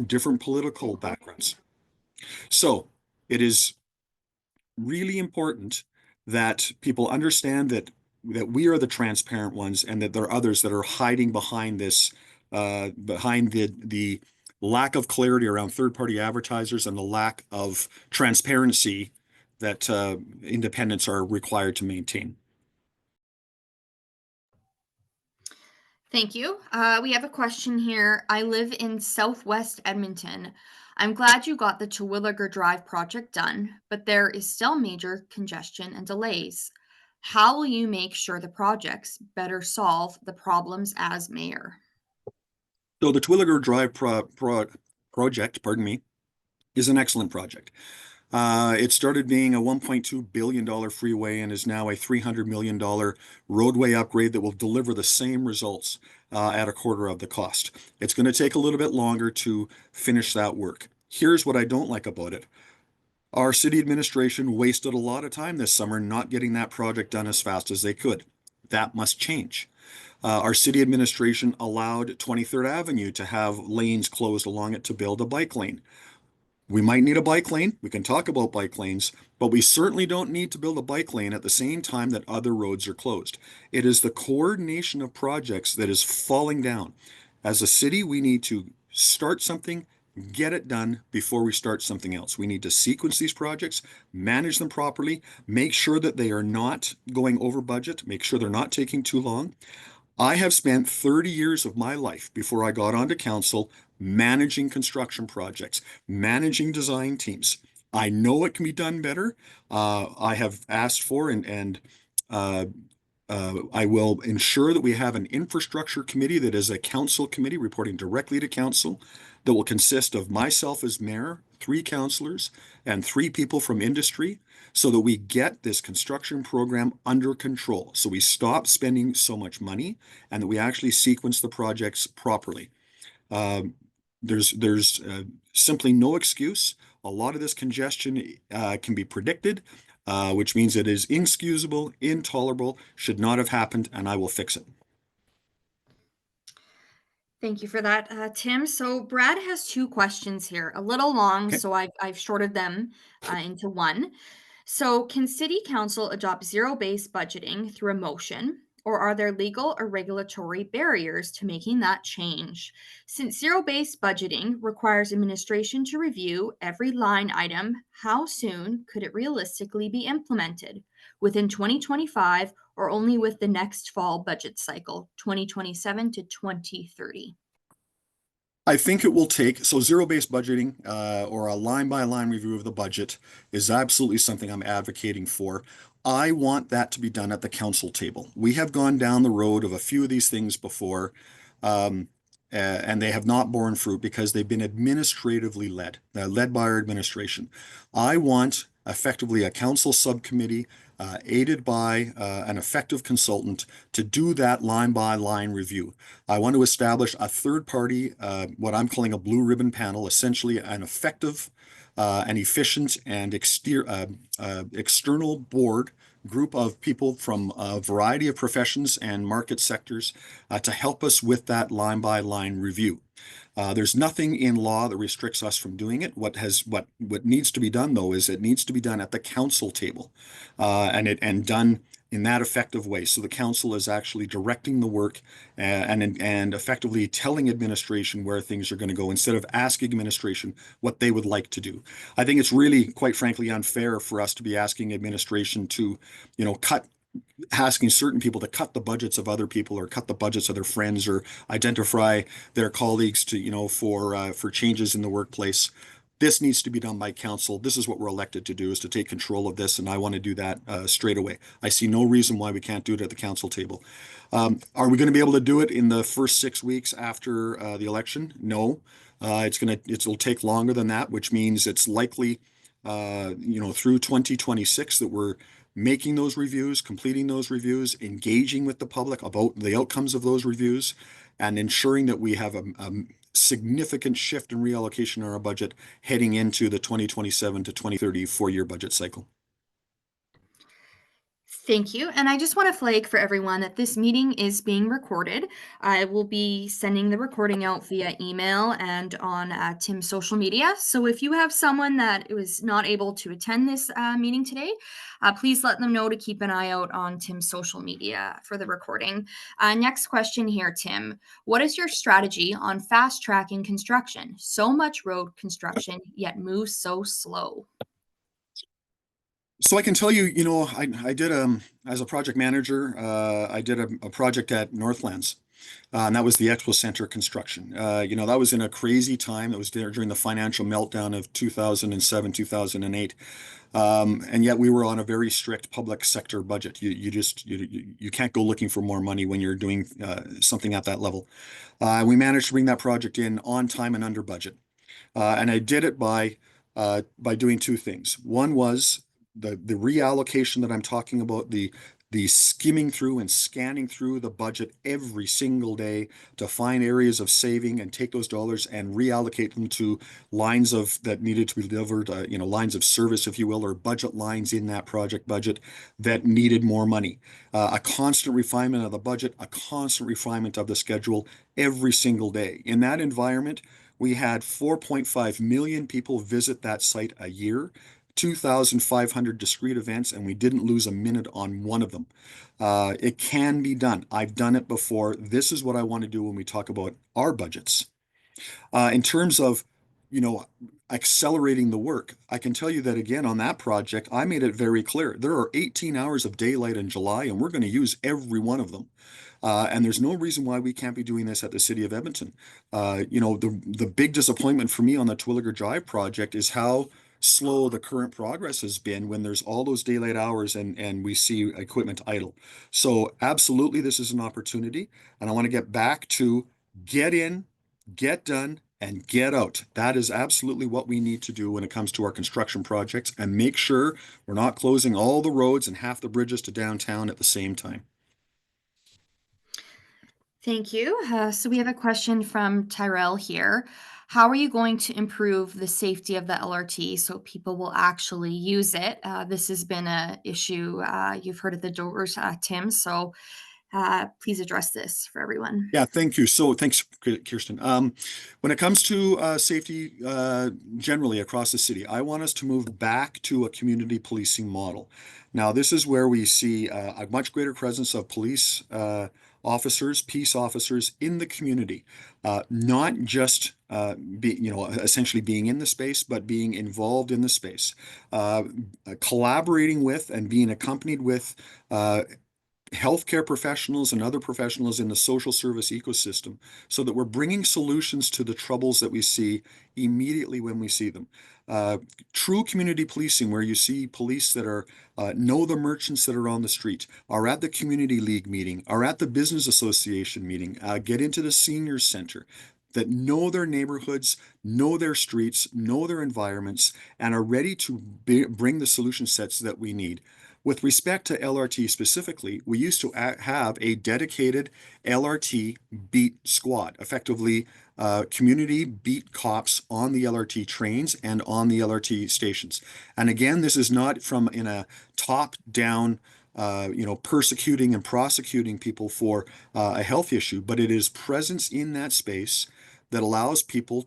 different political backgrounds. So it is really important that people understand that we are the transparent ones, and that there are others that are hiding behind this, behind the lack of clarity around third-party advertisers and the lack of transparency that independents are required to maintain. Thank you. We have a question here. I live in Southwest Edmonton. I'm glad you got the Terwilliger Drive project done, but there is still major congestion and delays. How will you make sure the projects better solve the problems as mayor? So the Terwilliger Drive project, pardon me, is an excellent project. It started being a $1.2 billion freeway and is now a $300 million roadway upgrade that will deliver the same results at a quarter of the cost. It's going to take a little bit longer to finish that work. Here's what I don't like about it. Our city administration wasted a lot of time this summer not getting that project done as fast as they could. That must change. Our city administration allowed 23rd Avenue to have lanes closed along it to build a bike lane. We might need a bike lane. We can talk about bike lanes, but we certainly don't need to build a bike lane at the same time that other roads are closed. It is the coordination of projects that is falling down. As a city, we need to start something, get it done before we start something else. We need to sequence these projects, manage them properly, make sure that they are not going over budget, make sure they're not taking too long. I have spent 30 years of my life before I got onto council managing construction projects, managing design teams. I know it can be done better. I have asked for and I will ensure that we have an infrastructure committee that is a council committee reporting directly to council that will consist of myself as mayor, 3 councillors, and 3 people from industry, so that we get this construction program under control. So we stop spending so much money and that we actually sequence the projects properly. There's simply no excuse. A lot of this congestion can be predicted, which means it is inexcusable, intolerable, should not have happened, and I will fix it. Thank you for that, Tim. So Brad has 2 questions here, a little long, Okay. so I've shorted them into one. So, can city council adopt zero-based budgeting through a motion, or are there legal or regulatory barriers to making that change? Since zero-based budgeting requires administration to review every line item, how soon could it realistically be implemented? Within 2025 or only with the next fall budget cycle, 2027 to 2030? I think it will take, so zero-based budgeting or a line-by-line review of the budget is absolutely something I'm advocating for. I want that to be done at the council table. We have gone down the road of a few of these things before, and they have not borne fruit because they've been administratively led by our administration. I want effectively a council subcommittee aided by an effective consultant to do that line-by-line review. I want to establish a third party, what I'm calling a blue ribbon panel, essentially an effective and efficient and external board group of people from a variety of professions and market sectors to help us with that line-by-line review. There's nothing in law that restricts us from doing it. What needs to be done, though, is it needs to be done at the council table, and done in that effective way. So the council is actually directing the work and effectively telling administration where things are going to go instead of asking administration what they would like to do. I think it's really, quite frankly, unfair for us to be asking administration to, asking certain people to cut the budgets of other people or cut the budgets of their friends or identify their colleagues to, for changes in the workplace. This needs to be done by council. This is what we're elected to do, is to take control of this, and I want to do that straight away. I see no reason why we can't do it at the council table. Are we going to be able to do it in the first 6 weeks after the election? No. It'll take longer than that, which means it's likely, through 2026 that we're making those reviews, completing those reviews, engaging with the public about the outcomes of those reviews, and ensuring that we have a significant shift in reallocation in our budget heading into the 2027 to 2030 4-year budget cycle. Thank you. And I just want to flag for everyone that this meeting is being recorded. I will be sending the recording out via email and on Tim's social media. So if you have someone that was not able to attend this meeting today, please let them know to keep an eye out on Tim's social media for the recording. Next question here, Tim. What is your strategy on fast tracking construction? So much road construction, yet moves so slow. So I can tell you, I did as a project manager, I did a project at Northlands, and that was the Expo Center construction. That was in a crazy time. That was there during the financial meltdown of 2007, 2008. And yet we were on a very strict public sector budget. You can't go looking for more money when you're doing something at that level. We managed to bring that project in on time and under budget. And I did it by doing two things. One was the reallocation that I'm talking about, the skimming through and scanning through the budget every single day to find areas of saving and take those dollars and reallocate them to lines of that needed to be delivered, lines of service, if you will, or budget lines in that project budget that needed more money. A constant refinement of the budget, a constant refinement of the schedule every single day. In that environment, we had 4.5 million people visit that site a year, 2,500 discrete events, and we didn't lose a minute on one of them. It can be done. I've done it before. This is what I want to do when we talk about our budgets. In terms of, you know, accelerating the work, I can tell you that again on that project, I made it very clear. There are 18 hours of daylight in July, and we're going to use every one of them. And there's no reason why we can't be doing this at the city of Edmonton. The big disappointment for me on the Twilliger Drive project is how slow the current progress has been when there's all those daylight hours and we see equipment idle. So absolutely, this is an opportunity, and I want to get back to get in, get done, and get out. That is absolutely what we need to do when it comes to our construction projects, and make sure we're not closing all the roads and half the bridges to downtown at the same time. Thank you. So we have a question from Tyrell here. How are you going to improve the safety of the LRT so people will actually use it? This has been an issue you've heard at the doors, Tim. So please address this for everyone. Yeah, thank you. So thanks, Kirsten. When it comes to safety generally across the city, I want us to move back to a community policing model. Now, this is where we see a much greater presence of police officers, peace officers in the community, not just essentially being in the space, but being involved in the space, collaborating with and being accompanied with healthcare professionals and other professionals in the social service ecosystem so that we're bringing solutions to the troubles that we see immediately when we see them. True community policing, where you see police that are know the merchants that are on the street, are at the community league meeting, are at the business association meeting, get into the seniors center, that know their neighborhoods, know their streets, know their environments, and are ready to bring the solution sets that we need. With respect to LRT specifically, we used to have a dedicated LRT beat squad, effectively community beat cops on the LRT trains and on the LRT stations. And again, this is not from in a top-down persecuting and prosecuting people for a health issue, but it is presence in that space that allows people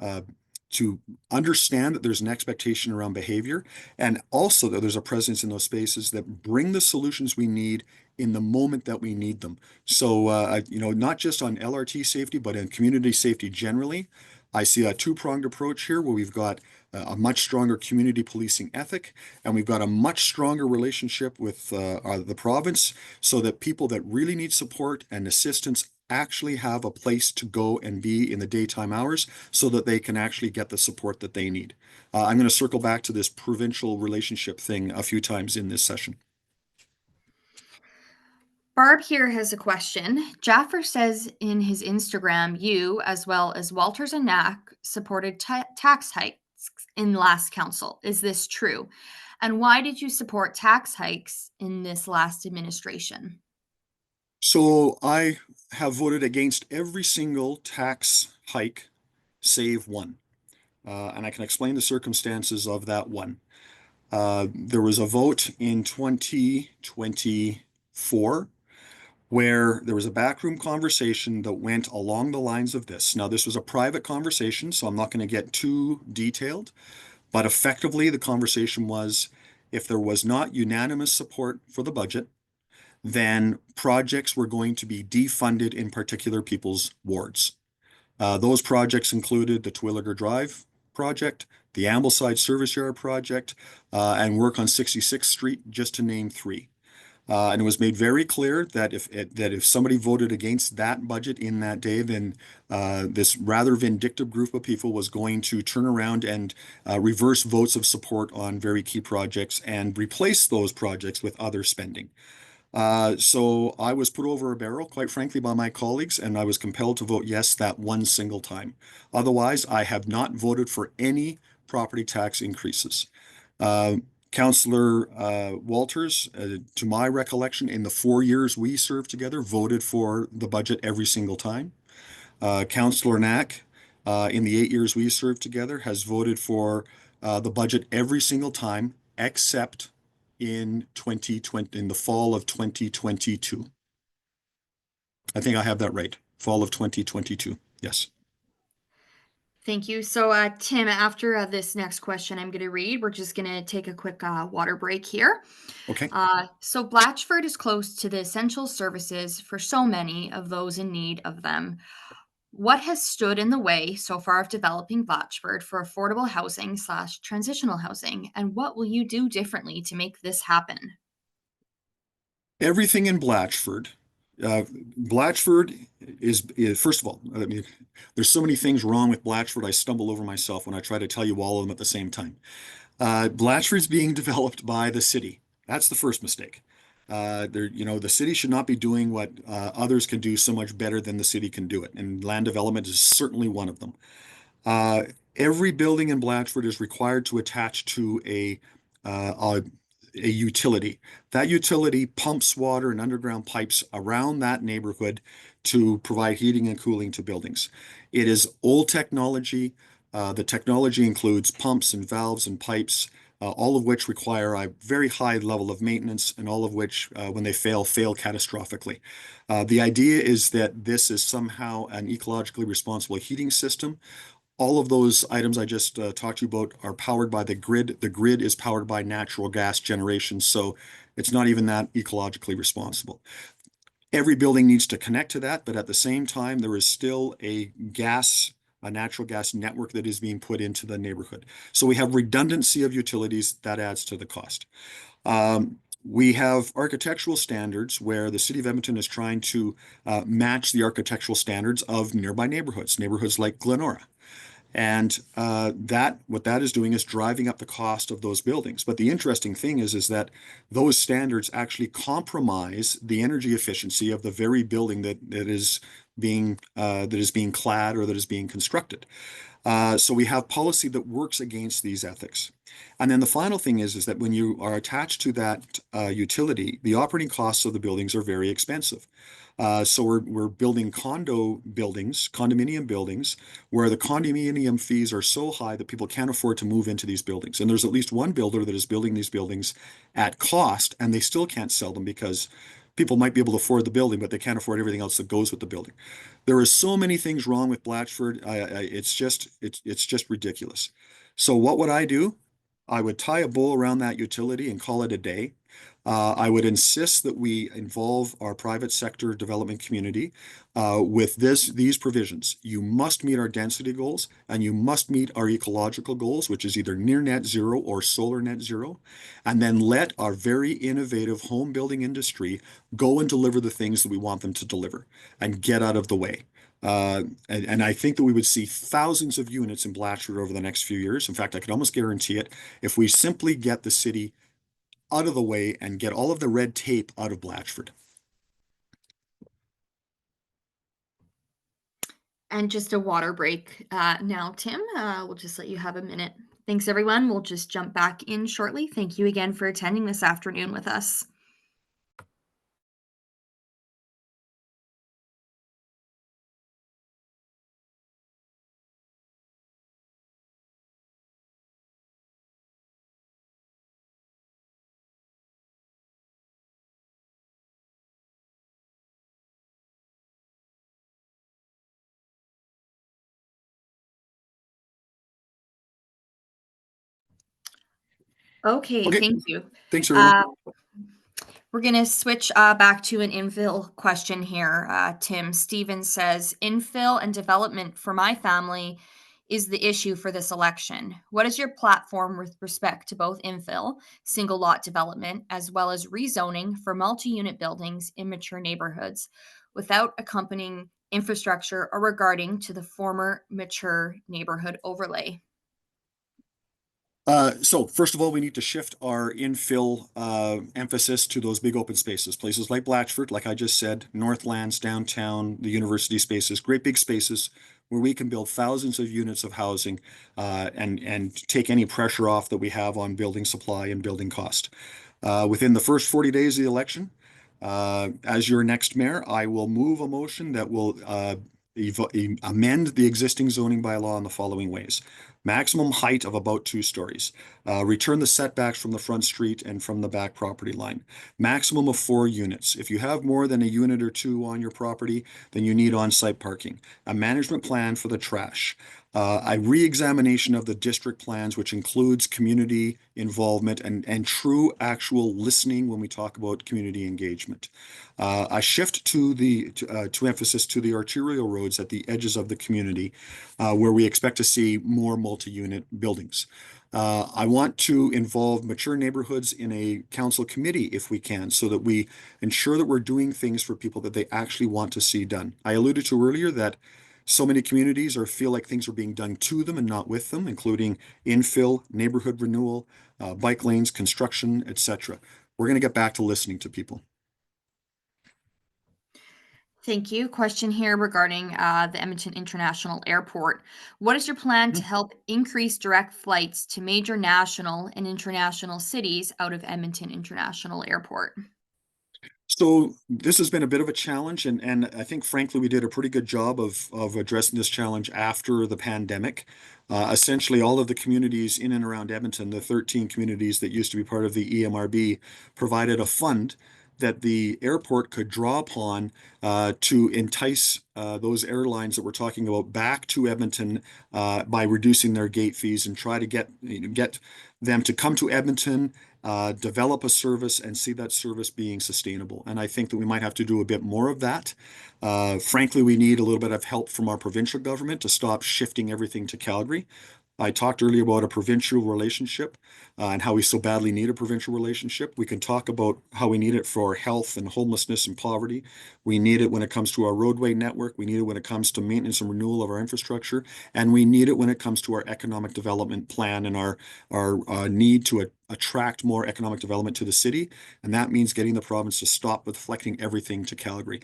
uh, to understand that there's an expectation around behavior, and also that there's a presence in those spaces that bring the solutions we need in the moment that we need them. So, not just on LRT safety, but in community safety generally, I see a two-pronged approach here where we've got a much stronger community policing ethic, and we've got a much stronger relationship with the province so that people that really need support and assistance actually have a place to go and be in the daytime hours so that they can actually get the support that they need. I'm going to circle back to this provincial relationship thing a few times in this session. Barb here has a question. Jaffer says in his Instagram, you, as well as Walters and Knack, supported tax hikes in last council. Is this true? And why did you support tax hikes in this last administration? So I have voted against every single tax hike save one. And I can explain the circumstances of that one. There was a vote in 2024 where there was a backroom conversation that went along the lines of this. Now, this was a private conversation, so I'm not going to get too detailed, but effectively, the conversation was if there was not unanimous support for the budget, then projects were going to be defunded in particular people's wards. Those projects included the Twilliger Drive project, the Ambleside Service Yard project, and work on 66th Street, just to name three. And it was made very clear that if somebody voted against that budget in that day, then this rather vindictive group of people was going to turn around and reverse votes of support on very key projects and replace those projects with other spending. So I was put over a barrel, quite frankly, by my colleagues, and I was compelled to vote yes that one single time. Otherwise, I have not voted for any property tax increases. Uh, Councillor Walters, to my recollection, in the 4 years we served together, voted for the budget every single time. Councillor Knack, in the 8 years we served together, has voted for the budget every single time, except in 2020, in the fall of 2022. I think I have that right. Fall of 2022. Yes. Thank you. So, Tim, after this next question I'm going to read, we're just going to take a quick water break here. Okay. So, Blatchford is close to the essential services for so many of those in need of them. What has stood in the way so far of developing Blatchford for affordable housing slash transitional housing? And what will you do differently to make this happen? Everything in Blatchford. Blatchford is first of all, I mean, there's so many things wrong with Blatchford. I stumble over myself when I try to tell you all of them at the same time. Blatchford's being developed by the city. That's the first mistake. The city should not be doing what others can do so much better than the city can do it, and land development is certainly one of them. Uh, every building in Blatchford is required to attach to a utility. That utility pumps water and underground pipes around that neighborhood to provide heating and cooling to buildings. It is old technology. The technology includes pumps and valves and pipes, all of which require a very high level of maintenance, and all of which, when they fail catastrophically. The idea is that this is somehow an ecologically responsible heating system. All of those items I just talked to you about are powered by the grid. The grid is powered by natural gas generation, so it's not even that ecologically responsible. Every building needs to connect to that, but at the same time, there is still a natural gas network that is being put into the neighborhood. So we have redundancy of utilities that adds to the cost. We have architectural standards where the city of Edmonton is trying to match the architectural standards of nearby neighborhoods like Glenora. And what that is doing is driving up the cost of those buildings. But the interesting thing is that those standards actually compromise the energy efficiency of the very building that is being clad or that is being constructed. So we have policy that works against these ethics. And then the final thing is that when you are attached to that utility, the operating costs of the buildings are very expensive. So we're building condominium buildings, where the condominium fees are so high that people can't afford to move into these buildings. And there's at least one builder that is building these buildings at cost, and they still can't sell them because people might be able to afford the building, but they can't afford everything else that goes with the building. There are so many things wrong with Blatchford. It's just ridiculous. So what would I do? I would tie a bow around that utility and call it a day. I would insist that we involve our private sector development community with these provisions. You must meet our density goals, and you must meet our ecological goals, which is either near net zero or solar net zero. And then let our very innovative home building industry go and deliver the things that we want them to deliver and get out of the way. And I think that we would see thousands of units in Blatchford over the next few years. In fact, I could almost guarantee it if we simply get the city out of the way and get all of the red tape out of Blatchford. And just a water break now, Tim. We'll just let you have a minute. Thanks, everyone. We'll just jump back in shortly. Thank you again for attending this afternoon with us. Okay, Okay, thank you. thanks everyone. Uh, we're going to switch back to an infill question here. Tim Stevens says, infill and development for my family is the issue for this election. What is your platform with respect to both infill, single lot development, as well as rezoning for multi unit buildings in mature neighborhoods without accompanying infrastructure or regarding to the former mature neighborhood overlay? So first of all, we need to shift our infill emphasis to those big open spaces, places like Blatchford, like I just said, Northlands, downtown, the university spaces, great big spaces where we can build thousands of units of housing and take any pressure off that we have on building supply and building cost. Within the first 40 days of the election, as your next mayor, I will move a motion that will amend the existing zoning bylaw in the following ways. Maximum height of about 2 stories. Return the setbacks from the front street and from the back property line. Maximum of 4 units. If you have more than a unit or two on your property, then you need on-site parking. A management plan for the trash. A re-examination of the district plans, which includes community involvement and true actual listening when we talk about community engagement. A shift to emphasis to the arterial roads at the edges of the community, where we expect to see more multi-unit buildings. I want to involve mature neighborhoods in a council committee if we can, so that we ensure that we're doing things for people that they actually want to see done. I alluded to earlier that so many communities feel like things are being done to them and not with them, including infill, neighborhood renewal, bike lanes, construction, etc. We're going to get back to listening to people. Thank you. Question here regarding the Edmonton International Airport. What is your plan to help increase direct flights to major national and international cities out of Edmonton International Airport? So this has been a bit of a challenge, and I think frankly we did a pretty good job of addressing this challenge after the pandemic. Essentially, all of the communities in and around Edmonton, the 13 communities that used to be part of the EMRB, provided a fund that the airport could draw upon to entice those airlines that we're talking about back to Edmonton by reducing their gate fees and try to get them to come to Edmonton, develop a service and see that service being sustainable. And I think that we might have to do a bit more of that. Frankly, we need a little bit of help from our provincial government to stop shifting everything to Calgary. I talked earlier about a provincial relationship and how we so badly need a provincial relationship. We can talk about how we need it for health and homelessness and poverty. We need it when it comes to our roadway network. We need it when it comes to maintenance and renewal of our infrastructure. And we need it when it comes to our economic development plan and our need to attract more economic development to the city. And that means getting the province to stop deflecting everything to Calgary.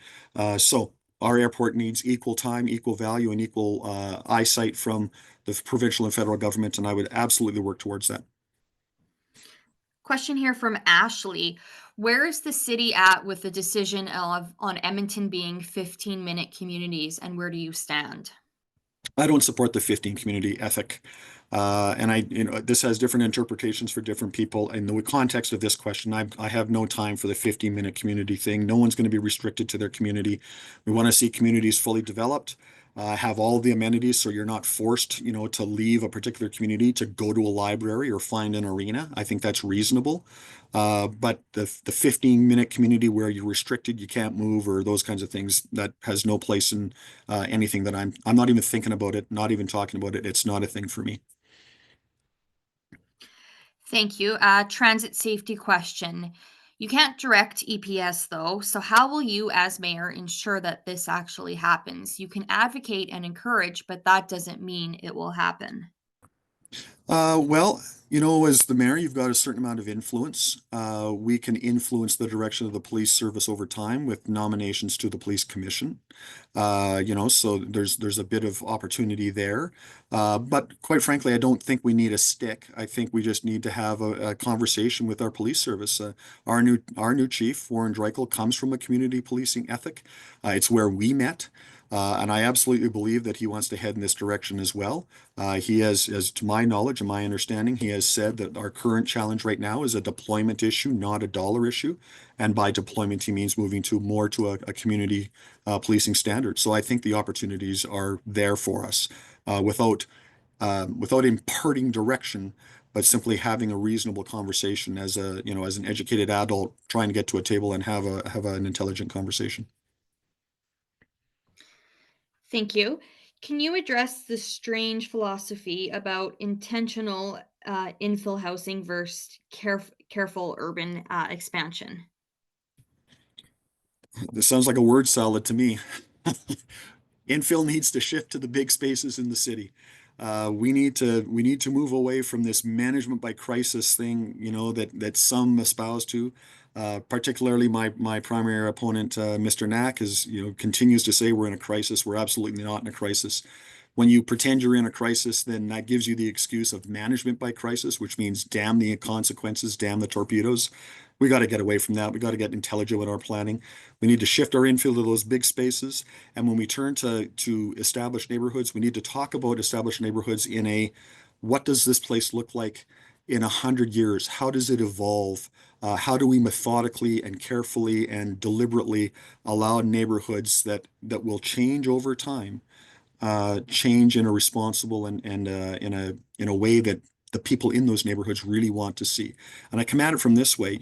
So our airport needs equal time, equal value, and equal eyesight from the provincial and federal government, and I would absolutely work towards that. Question here from Ashley. Where is the city at with the decision on Edmonton being 15-minute communities, and where do you stand? I don't support the 15 community ethic. This has different interpretations for different people. In the context of this question, I have no time for the 15-minute community thing. No one's going to be restricted to their community. We want to see communities fully developed, have all the amenities so you're not forced, to leave a particular community to go to a library or find an arena. I think that's reasonable. But the 15-minute community where you're restricted, you can't move, or those kinds of things, that has no place in anything that I'm not even thinking about it, not even talking about it. It's not a thing for me. Thank you. Transit safety question. You can't direct EPS though, so how will you, as mayor, ensure that this actually happens? You can advocate and encourage, but that doesn't mean it will happen. Well, as the mayor, you've got a certain amount of influence. We can influence the direction of the police service over time with nominations to the police commission. So there's a bit of opportunity there. But quite frankly, I don't think we need a stick. I think we just need to have a conversation with our police service. Our new chief, Warren Dreichel, comes from a community policing ethic. It's where we met. And I absolutely believe that he wants to head in this direction as well. He has, as to my knowledge and my understanding, he has said that our current challenge right now is a deployment issue, not a dollar issue. And by deployment, he means moving more to a community policing standard. So I think the opportunities are there for us without imparting direction. but simply having a reasonable conversation as as an educated adult trying to get to a table and have an intelligent conversation. Thank you. Can you address the strange philosophy about intentional infill housing versus careful urban expansion? This sounds like a word salad to me. Infill needs to shift to the big spaces in the city. We need to move away from this management by crisis thing, that some espouse to. Particularly my primary opponent, Mr. Knack, is continues to say we're in a crisis. We're absolutely not in a crisis. When you pretend you're in a crisis, then that gives you the excuse of management by crisis, which means damn the consequences, damn the torpedoes. We got to get away from that. We got to get intelligent with our planning. We need to shift our infill to those big spaces. And when we turn to established neighborhoods, we need to talk about established neighborhoods in a what does this place look like in 100 years? How does it evolve? How do we methodically and carefully and deliberately allow neighborhoods that will change over time, change in a responsible and in a way that the people in those neighborhoods really want to see. And I come at it from this way,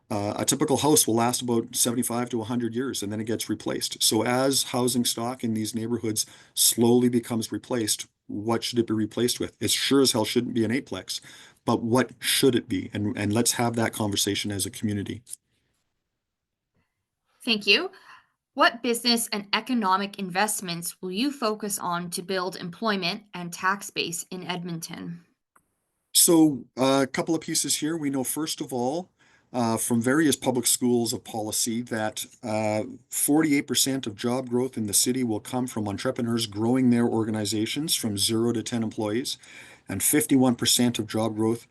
a typical house will last about 75 to 100 years and then it gets replaced. So as housing stock in these neighborhoods slowly becomes replaced, what should it be replaced with? It sure as hell shouldn't be an eightplex, but what should it be? And let's have that conversation as a community. Thank you. What business and economic investments will you focus on to build employment and tax base in Edmonton? So, a couple of pieces here. We know, first of all, from various public schools of policy that 48% of job growth in the city will come from entrepreneurs growing their organizations from 0 to 10 employees, and 51% of job growth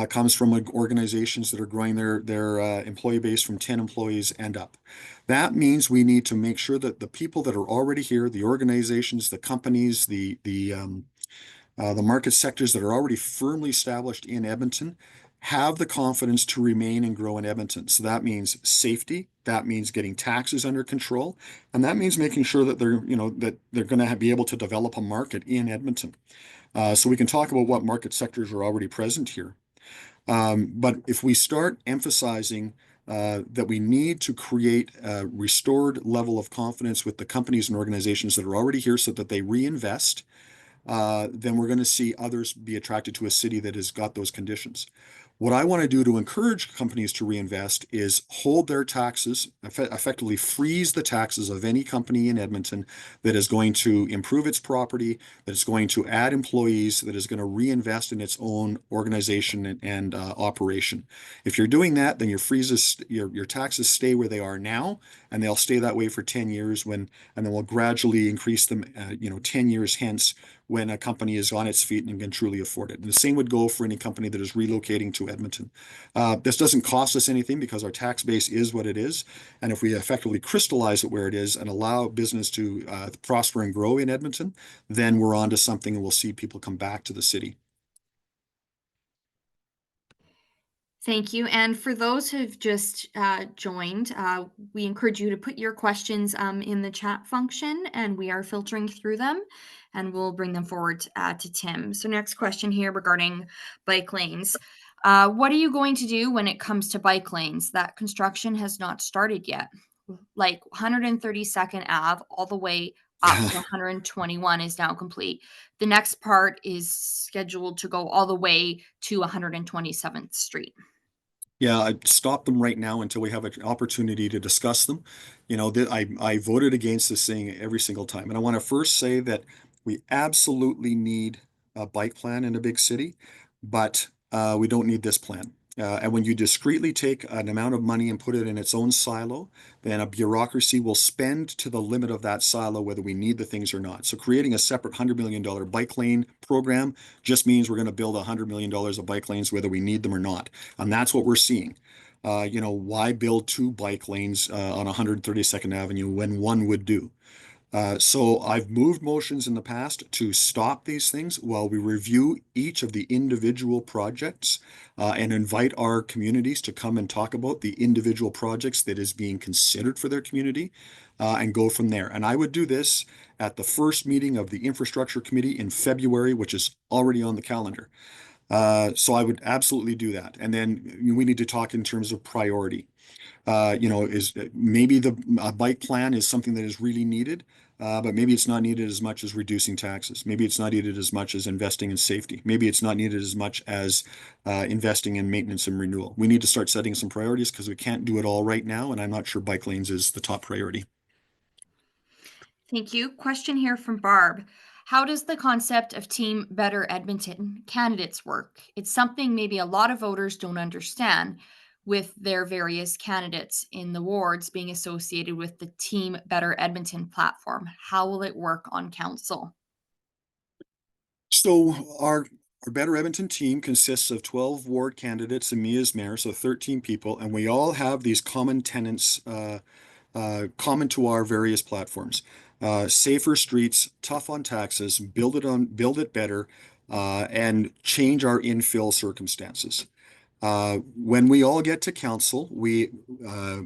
comes from organizations that are growing their employee base from 10 employees and up. That means we need to make sure that the people that are already here, the organizations, the companies, the market sectors that are already firmly established in Edmonton have the confidence to remain and grow in Edmonton. So that means safety, that means getting taxes under control, and that means making sure that they're going to be able to develop a market in Edmonton. So we can talk about what market sectors are already present here. But if we start emphasizing that we need to create a restored level of confidence with the companies and organizations that are already here so that they reinvest, then we're going to see others be attracted to a city that has got those conditions. What I want to do to encourage companies to reinvest is hold their taxes, effectively freeze the taxes of any company in Edmonton that is going to improve its property, that is going to add employees, that is going to reinvest in its own organization and operation. If you're doing that, then your taxes stay where they are now, and they'll stay that way for 10 years and then we'll gradually increase them, 10 years hence when a company is on its feet and can truly afford it. And the same would go for any company that is relocating to Edmonton. This doesn't cost us anything because our tax base is what it is. And if we effectively crystallize it where it is and allow business to prosper and grow in Edmonton, then we're on to something and we'll see people come back to the city. Thank you. And for those who've just joined, we encourage you to put your questions in the chat function and we are filtering through them and we'll bring them forward to Tim. So, next question here regarding bike lanes. What are you going to do when it comes to bike lanes? That construction has not started yet. Like 132nd Ave, all the way up to 121 is now complete. The next part is scheduled to go all the way to 127th Street. Yeah, I'd stop them right now until we have an opportunity to discuss them. I voted against this thing every single time. And I want to first say that we absolutely need a bike plan in a big city, but we don't need this plan. And when you discreetly take an amount of money and put it in its own silo, then a bureaucracy will spend to the limit of that silo, whether we need the things or not. So creating a separate $100 million bike lane program just means we're going to build $100 million of bike lanes, whether we need them or not. And that's what we're seeing. Why build two bike lanes on 132nd Avenue when one would do? So I've moved motions in the past to stop these things while we review each of the individual projects and invite our communities to come and talk about the individual projects that is being considered for their community and go from there. And I would do this at the first meeting of the Infrastructure Committee in February, which is already on the calendar. So I would absolutely do that. And then we need to talk in terms of priority. Is maybe the a bike plan is something that is really needed, but maybe it's not needed as much as reducing taxes. Maybe it's not needed as much as investing in safety. Maybe it's not needed as much as investing in maintenance and renewal. We need to start setting some priorities because we can't do it all right now, and I'm not sure bike lanes is the top priority. Thank you. Question here from Barb. How does the concept of Team Better Edmonton candidates work? It's something maybe a lot of voters don't understand with their various candidates in the wards being associated with the Team Better Edmonton platform. How will it work on council? So our Better Edmonton team consists of 12 ward candidates and me as mayor, so 13 people, and we all have these common tenants common to our various platforms. Safer streets, tough on taxes, build it better, and change our infill circumstances. When we all get to council, uh,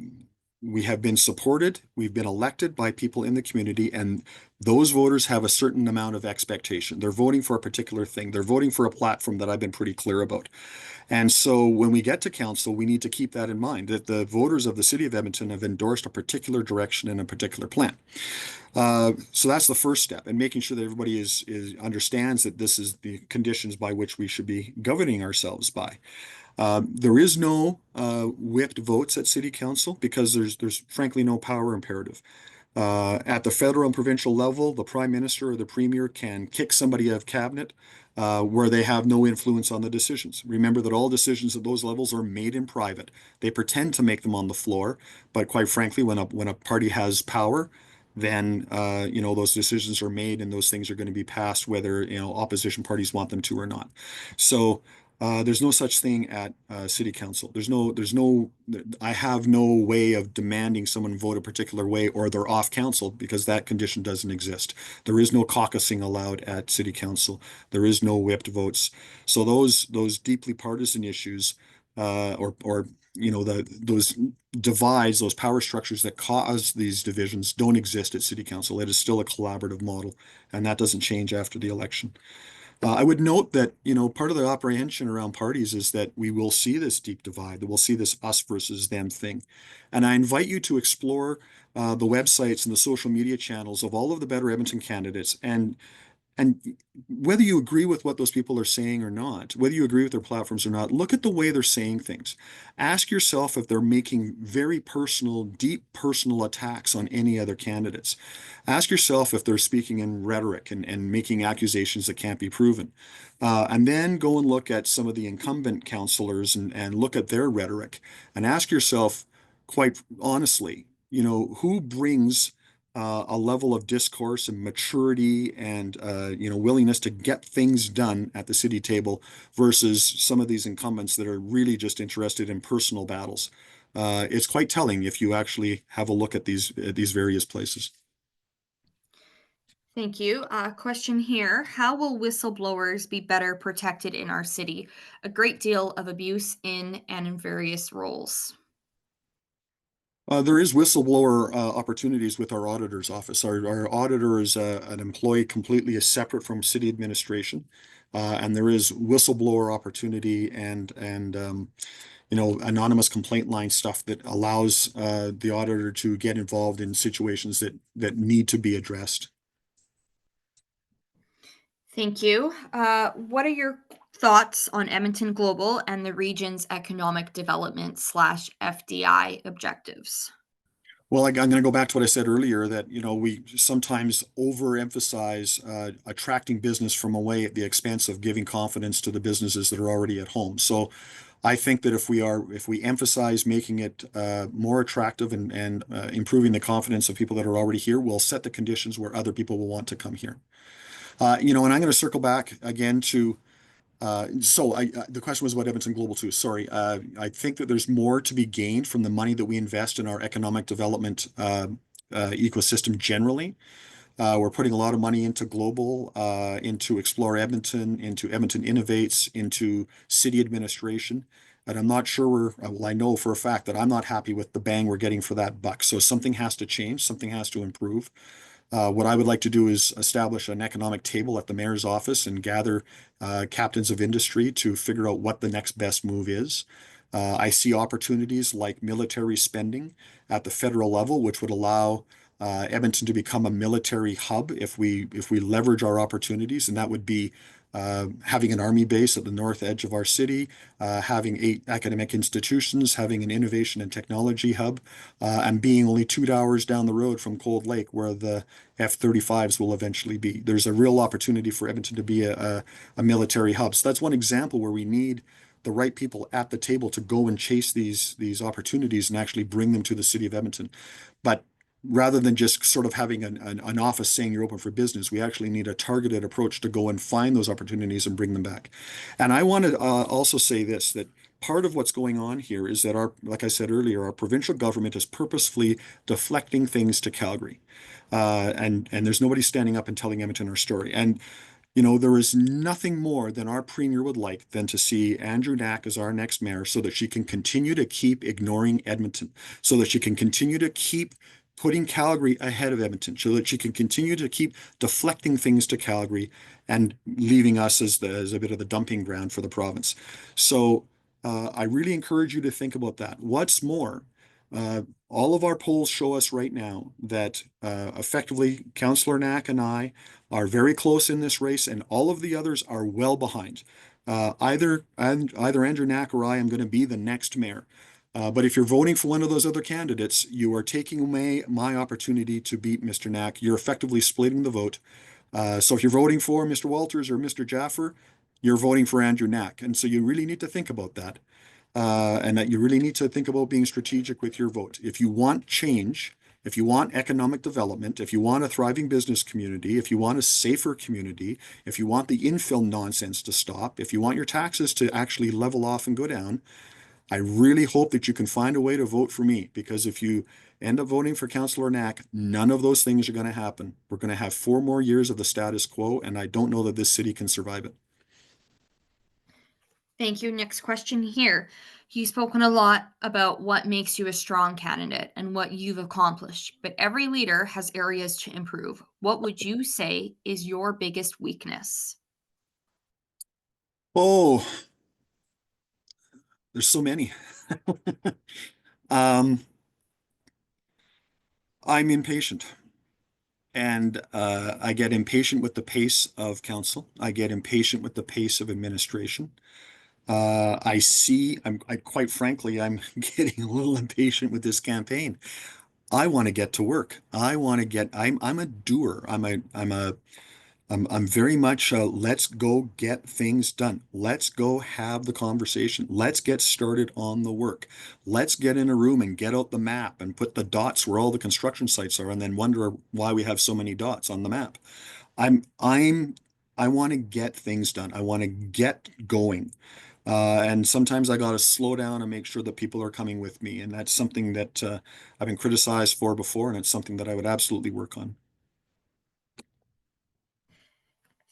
we have been supported, we've been elected by people in the community, and those voters have a certain amount of expectation. They're voting for a particular thing. They're voting for a platform that I've been pretty clear about. And so when we get to council, we need to keep that in mind, that the voters of the city of Edmonton have endorsed a particular direction and a particular plan. So that's the first step, and making sure that everybody is understands that this is the conditions by which we should be governing ourselves by. There is no whipped votes at city council because there's frankly no power imperative. At the federal and provincial level, the prime minister or the premier can kick somebody out of cabinet where they have no influence on the decisions. Remember that all decisions at those levels are made in private. They pretend to make them on the floor, but quite frankly, when a party has power, then those decisions are made and those things are going to be passed whether opposition parties want them to or not. So there's no such thing at city council. I have no way of demanding someone vote a particular way or they're off council because that condition doesn't exist. There is no caucusing allowed at city council. There is no whipped votes. So those deeply partisan issues, or those divides, those power structures that cause these divisions don't exist at city council. It is still a collaborative model, and that doesn't change after the election. I would note that, part of the apprehension around parties is that we will see this deep divide, that we'll see this us versus them thing. And I invite you to explore the websites and the social media channels of all of the Better Edmonton candidates and whether you agree with what those people are saying or not, whether you agree with their platforms or not, look at the way they're saying things. Ask yourself if they're making very personal, deep personal attacks on any other candidates. Ask yourself if they're speaking in rhetoric and making accusations that can't be proven. And then go and look at some of the incumbent councillors and look at their rhetoric and ask yourself, quite honestly, who brings a level of discourse and maturity and willingness to get things done at the city table versus some of these incumbents that are really just interested in personal battles. It's quite telling if you actually have a look at these various places. Thank you. Question here. How will whistleblowers be better protected in our city? A great deal of abuse in and in various roles. There is whistleblower opportunities with our auditor's office. Our auditor is an employee completely separate from city administration, and there is whistleblower opportunity and anonymous complaint line stuff that allows the auditor to get involved in situations that need to be addressed. Thank you. What are your thoughts on Edmonton Global and the region's economic development slash FDI objectives? Well, I'm going to go back to what I said earlier that, we sometimes overemphasize attracting business from away at the expense of giving confidence to the businesses that are already at home. So I think that if we emphasize making it more attractive and improving the confidence of people that are already here, we'll set the conditions where other people will want to come here. And I'm going to circle back again to the question was about Edmonton Global too. Sorry. I think that there's more to be gained from the money that we invest in our economic development ecosystem generally. We're putting a lot of money into Global, into Explore Edmonton, into Edmonton Innovates, into city administration. And I'm not sure well, I know for a fact that I'm not happy with the bang we're getting for that buck. So something has to change, something has to improve. What I would like to do is establish an economic table at the mayor's office and gather captains of industry to figure out what the next best move is. I see opportunities like military spending at the federal level, which would allow Edmonton to become a military hub if we leverage our opportunities, and that would be having an army base at the north edge of our city, having 8 academic institutions, having an innovation and technology hub, and being only 2 hours down the road from Cold Lake, where the F-35s will eventually be. There's a real opportunity for Edmonton to be a military hub. So that's one example where we need the right people at the table to go and chase these opportunities and actually bring them to the city of Edmonton. But rather than just sort of having an office saying you're open for business, we actually need a targeted approach to go and find those opportunities and bring them back. And I want to also say this, that part of what's going on here is that like I said earlier, our provincial government is purposefully deflecting things to Calgary. And there's nobody standing up and telling Edmonton our story. And there is nothing more than our premier would like than to see Andrew Knack as our next mayor so that she can continue to keep ignoring Edmonton, so that she can continue to keep putting Calgary ahead of Edmonton, so that she can continue to keep deflecting things to Calgary and leaving us as a bit of the dumping ground for the province. So I really encourage you to think about that. What's more, all of our polls show us right now that effectively Councillor Knack and I are very close in this race, and all of the others are well behind. Either Andrew Knack or I am going to be the next mayor. But if you're voting for one of those other candidates, you are taking away my opportunity to beat Mr. Knack. You're effectively splitting the vote. So if you're voting for Mr. Walters or Mr. Jaffer, you're voting for Andrew Knack. And so you really need to think about that. And that you really need to think about being strategic with your vote. If you want change, if you want economic development, if you want a thriving business community, if you want a safer community, if you want the infill nonsense to stop, if you want your taxes to actually level off and go down, I really hope that you can find a way to vote for me, because if you end up voting for Councillor Knack, none of those things are going to happen. We're going to have 4 more years of the status quo, and I don't know that this city can survive it. Thank you. Next question here. You've spoken a lot about what makes you a strong candidate and what you've accomplished, but every leader has areas to improve. What would you say is your biggest weakness? Oh, there's so many. um, I'm impatient. And I get impatient with the pace of council. I get impatient with the pace of administration. Quite frankly, I'm getting a little impatient with this campaign. I want to get to work. I'm a doer. I'm very much let's go get things done. Let's go have the conversation. Let's get started on the work. Let's get in a room and get out the map and put the dots where all the construction sites are and then wonder why we have so many dots on the map. I'm I'm I want to get things done. I want to get going. And sometimes I got to slow down and make sure that people are coming with me. And that's something that I've been criticized for before, and it's something that I would absolutely work on.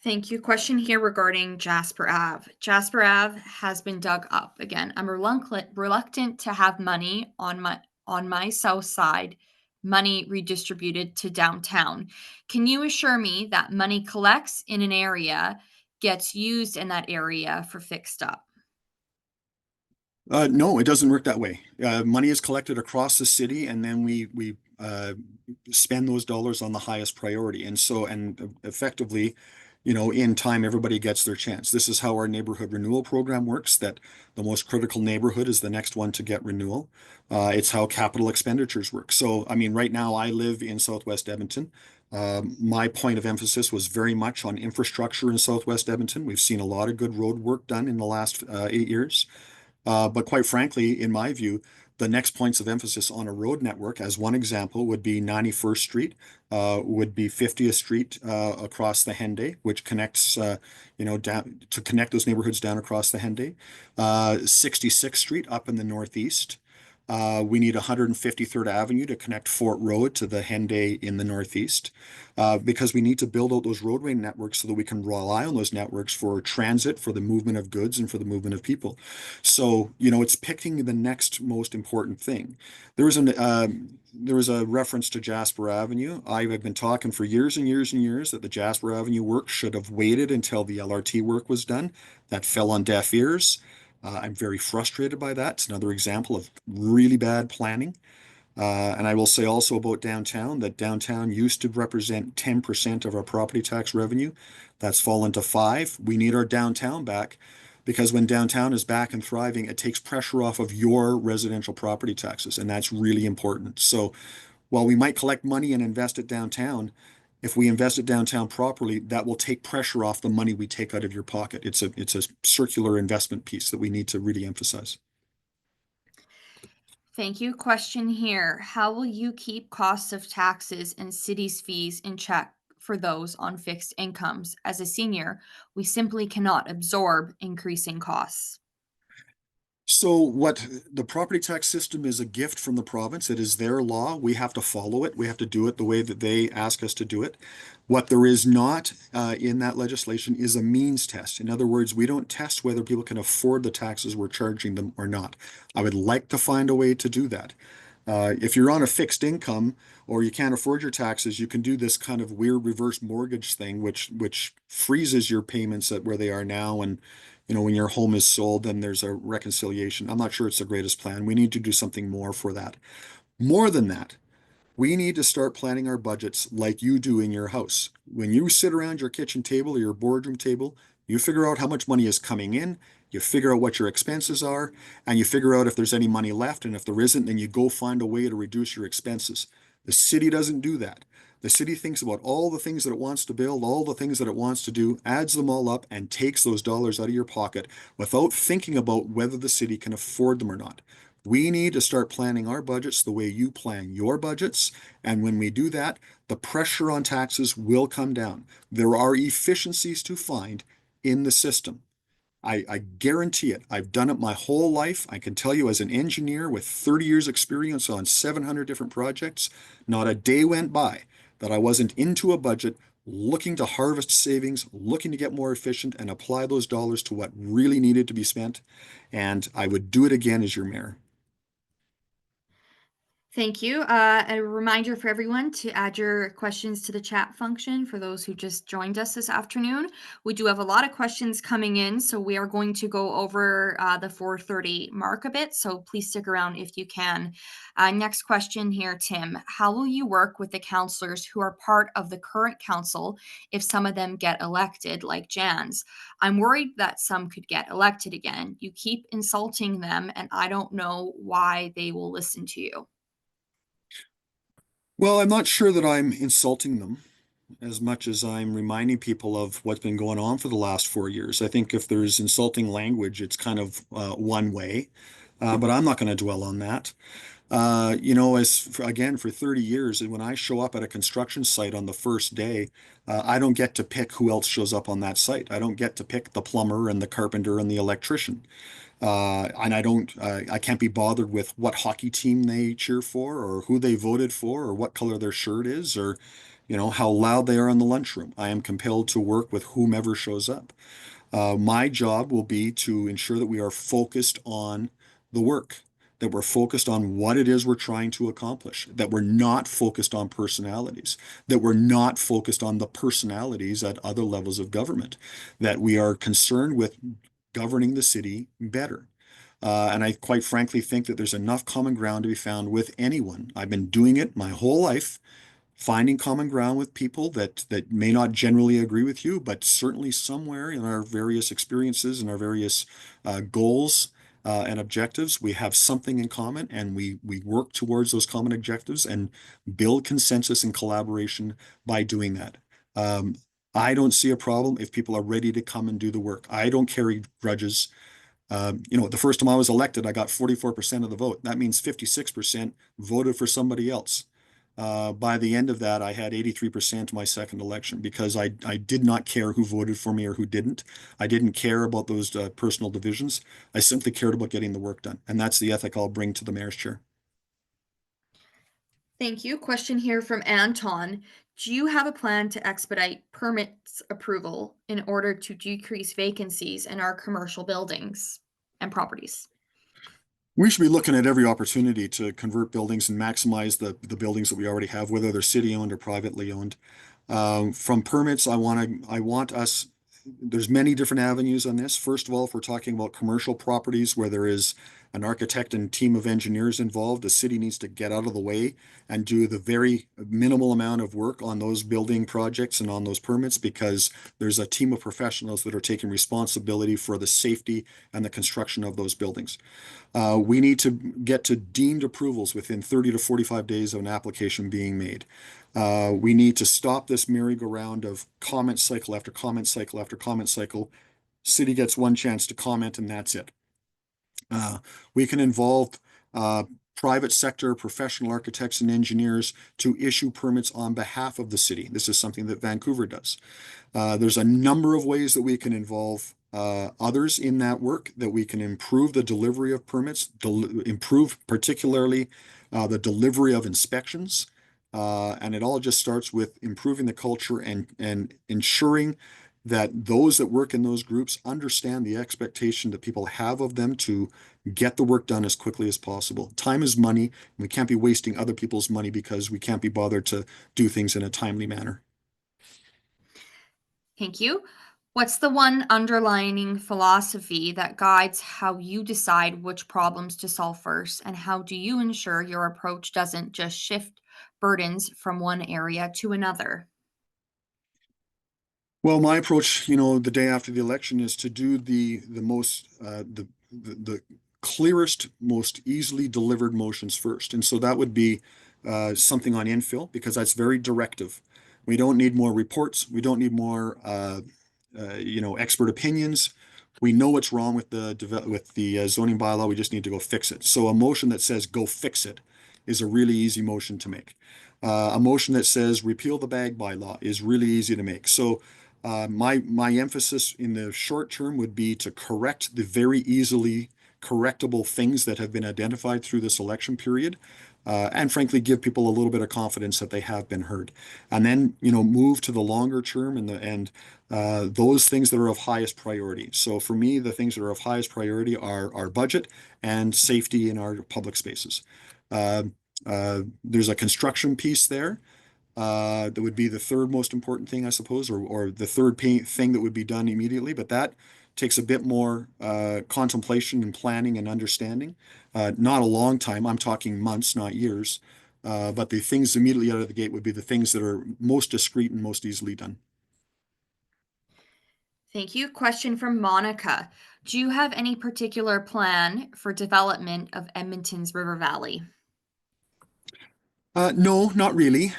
Thank you. Question here regarding Jasper Ave. Jasper Ave has been dug up again. I'm reluctant to have money on my south side, money redistributed to downtown. Can you assure me that money collects in an area gets used in that area for fixed up? No, it doesn't work that way. Money is collected across the city, and then we spend those dollars on the highest priority. And effectively, in time, everybody gets their chance. This is how our neighborhood renewal program works, that the most critical neighborhood is the next one to get renewal. It's how capital expenditures work. So, I mean, right now I live in Southwest Edmonton. My point of emphasis was very much on infrastructure in Southwest Edmonton. We've seen a lot of good road work done in the last 8 years. But quite frankly, in my view, the next points of emphasis on a road network, as one example, would be 91st Street, would be 50th Street across the Henday, which connects, down to connect those neighborhoods down across the Henday, 66th Street up in the northeast, We need 153rd Avenue to connect Fort Road to the Henday in the northeast, because we need to build out those roadway networks so that we can rely on those networks for transit, for the movement of goods, and for the movement of people. So, it's picking the next most important thing. There was a reference to Jasper Avenue. I have been talking for years and years and years that the Jasper Avenue work should have waited until the LRT work was done. That fell on deaf ears. I'm very frustrated by that. It's another example of really bad planning. And I will say also about downtown that downtown used to represent 10% of our property tax revenue. That's fallen to 5. We need our downtown back because when downtown is back and thriving, it takes pressure off of your residential property taxes, and that's really important. So while we might collect money and invest it downtown, if we invest it downtown properly, that will take pressure off the money we take out of your pocket. It's a circular investment piece that we need to really emphasize. Thank you. Question here. How will you keep costs of taxes and cities' fees in check for those on fixed incomes? As a senior, we simply cannot absorb increasing costs. So what the property tax system is a gift from the province. It is their law. We have to follow it. We have to do it the way that they ask us to do it. What there is not in that legislation is a means test. In other words, we don't test whether people can afford the taxes we're charging them or not. I would like to find a way to do that. If you're on a fixed income or you can't afford your taxes, you can do this kind of weird reverse mortgage thing, which freezes your payments at where they are now. And when your home is sold, then there's a reconciliation. I'm not sure it's the greatest plan. We need to do something more for that. More than that, we need to start planning our budgets like you do in your house. When you sit around your kitchen table or your boardroom table, you figure out how much money is coming in, you figure out what your expenses are, and you figure out if there's any money left. And if there isn't, then you go find a way to reduce your expenses. The city doesn't do that. The city thinks about all the things that it wants to build, all the things that it wants to do, adds them all up, and takes those dollars out of your pocket without thinking about whether the city can afford them or not. We need to start planning our budgets the way you plan your budgets. And when we do that, the pressure on taxes will come down. There are efficiencies to find in the system. I guarantee it. I've done it my whole life. I can tell you, as an engineer with 30 years experience on 700 different projects, not a day went by that I wasn't into a budget looking to harvest savings, looking to get more efficient and apply those dollars to what really needed to be spent. And I would do it again as your mayor. Thank you. A reminder for everyone to add your questions to the chat function for those who just joined us this afternoon. We do have a lot of questions coming in, so we are going to go over the 4:30 mark a bit, so please stick around if you can. Next question here, Tim. How will you work with the councillors who are part of the current council if some of them get elected, like Jan's? I'm worried that some could get elected again. You keep insulting them, and I don't know why they will listen to you. Well, I'm not sure that I'm insulting them as much as I'm reminding people of what's been going on for the last 4 years. I think if there's insulting language, it's kind of one way, but I'm not going to dwell on that. Again, for 30 years, and when I show up at a construction site on the first day, I don't get to pick who else shows up on that site. I don't get to pick the plumber and the carpenter and the electrician. And I can't be bothered with what hockey team they cheer for or who they voted for or what color their shirt is or, how loud they are in the lunchroom. I am compelled to work with whomever shows up. My job will be to ensure that we are focused on the work, that we're focused on what it is we're trying to accomplish, that we're not focused on personalities, that we're not focused on the personalities at other levels of government, that we are concerned with governing the city better. And I quite frankly think that there's enough common ground to be found with anyone. I've been doing it my whole life, finding common ground with people that may not generally agree with you, but certainly somewhere in our various experiences and our various goals and objectives, we have something in common, and we work towards those common objectives and build consensus and collaboration by doing that. I don't see a problem if people are ready to come and do the work. I don't carry grudges. The first time I was elected, I got 44% of the vote. That means 56% voted for somebody else. By the end of that, I had 83% my second election because I did not care who voted for me or who didn't. I didn't care about those personal divisions. I simply cared about getting the work done. And that's the ethic I'll bring to the mayor's chair. Thank you. Question here from Anton. Do you have a plan to expedite permits approval in order to decrease vacancies in our commercial buildings and properties? We should be looking at every opportunity to convert buildings and maximize the buildings that we already have, whether they're city owned or privately owned. From permits, I want us, there's many different avenues on this. First of all, if we're talking about commercial properties where there is an architect and team of engineers involved, the city needs to get out of the way and do the very minimal amount of work on those building projects and on those permits because there's a team of professionals that are taking responsibility for the safety and the construction of those buildings. We need to get to deemed approvals within 30 to 45 days of an application being made. We need to stop this merry-go-round of comment cycle after comment cycle after comment cycle. City gets one chance to comment and that's it. We can involve private sector professional architects and engineers to issue permits on behalf of the city. This is something that Vancouver does. There's a number of ways that we can involve others in that work, that we can improve the delivery of permits, improve particularly the delivery of inspections. And it all just starts with improving the culture and ensuring that those that work in those groups understand the expectation that people have of them to get the work done as quickly as possible. Time is money, and we can't be wasting other people's money because we can't be bothered to do things in a timely manner. Thank you. What's the one underlining philosophy that guides how you decide which problems to solve first, and how do you ensure your approach doesn't just shift burdens from one area to another? Well, my approach, the day after the election is to do the most the clearest, most easily delivered motions first. And so that would be something on infill because that's very directive. We don't need more reports. We don't need more expert opinions. We know what's wrong with the zoning bylaw. We just need to go fix it. So a motion that says go fix it is a really easy motion to make. A motion that says repeal the bag bylaw is really easy to make. So my emphasis in the short term would be to correct the very easily correctable things that have been identified through this election period, and frankly, give people a little bit of confidence that they have been heard. And then, move to the longer term and those things that are of highest priority. So for me, the things that are of highest priority are our budget and safety in our public spaces. There's a construction piece there that would be the third most important thing, I suppose, or the third thing that would be done immediately. But that takes a bit more contemplation and planning and understanding. Not a long time. I'm talking months, not years. But the things immediately out of the gate would be the things that are most discreet and most easily done. Thank you. Question from Monica. Do you have any particular plan for development of Edmonton's River Valley? No, not really.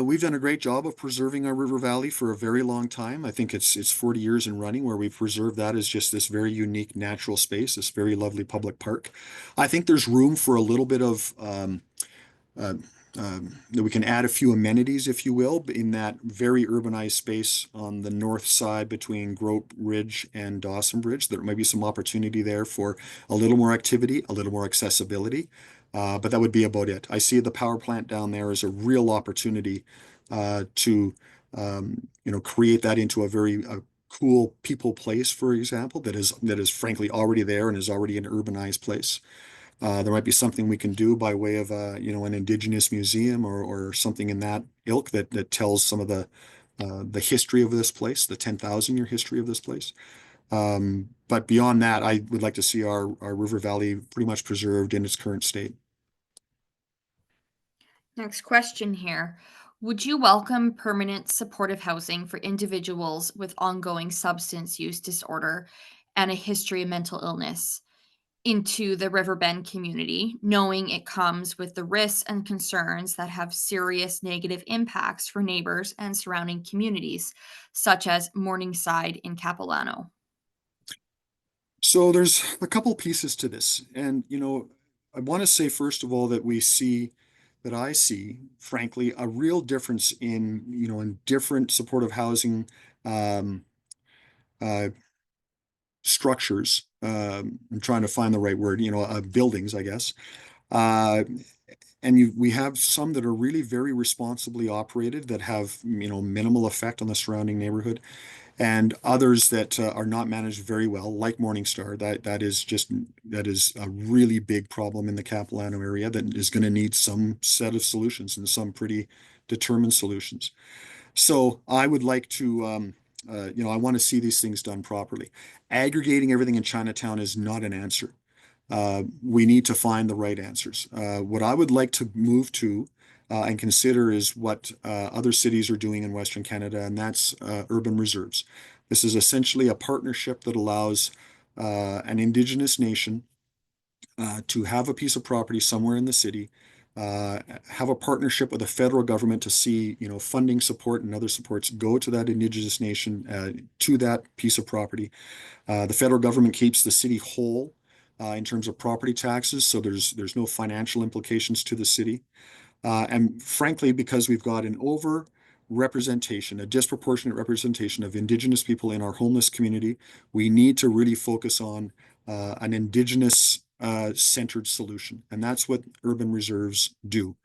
We've done a great job of preserving our river valley for a very long time. I think it's 40 years in running where we've preserved that as just this very unique natural space, this very lovely public park. I think there's room for a little bit of uh, that we can add a few amenities, if you will, in that very urbanized space on the north side between Grope Ridge and Dawson Bridge. There might be some opportunity there for a little more activity, a little more accessibility. But that would be about it. I see the power plant down there as a real opportunity to create that into a very cool people place, for example, that is frankly already there and is already an urbanized place. There might be something we can do by way of an indigenous museum or something in that ilk that tells some of the history of this place, the 10,000-year history of this place. But beyond that, I would like to see our river valley pretty much preserved in its current state. Next question here. Would you welcome permanent supportive housing for individuals with ongoing substance use disorder and a history of mental illness into the Riverbend community, knowing it comes with the risks and concerns that have serious negative impacts for neighbors and surrounding communities, such as Morningside in Capilano? So there's a couple pieces to this. And, I want to say, first of all, that we see that I see, frankly, a real difference in, in different supportive housing um, uh, structures. I'm trying to find the right word, buildings, I guess. Uh, and we have some that are really very responsibly operated that have, minimal effect on the surrounding neighborhood, and others that are not managed very well, like Morningstar. That is a really big problem in the Capilano area that is going to need some set of solutions and some pretty determined solutions. So I would like to, I want to see these things done properly. Aggregating everything in Chinatown is not an answer. We need to find the right answers. What I would like to move to and consider is what other cities are doing in Western Canada, and that's urban reserves. This is essentially a partnership that allows an Indigenous nation to have a piece of property somewhere in the city, have a partnership with the federal government to see, funding support and other supports go to that Indigenous nation, to that piece of property. The federal government keeps the city whole in terms of property taxes, so there's no financial implications to the city. And frankly, because we've got an over representation, a disproportionate representation of Indigenous people in our homeless community, we need to really focus on an Indigenous centered solution. And that's what urban reserves do.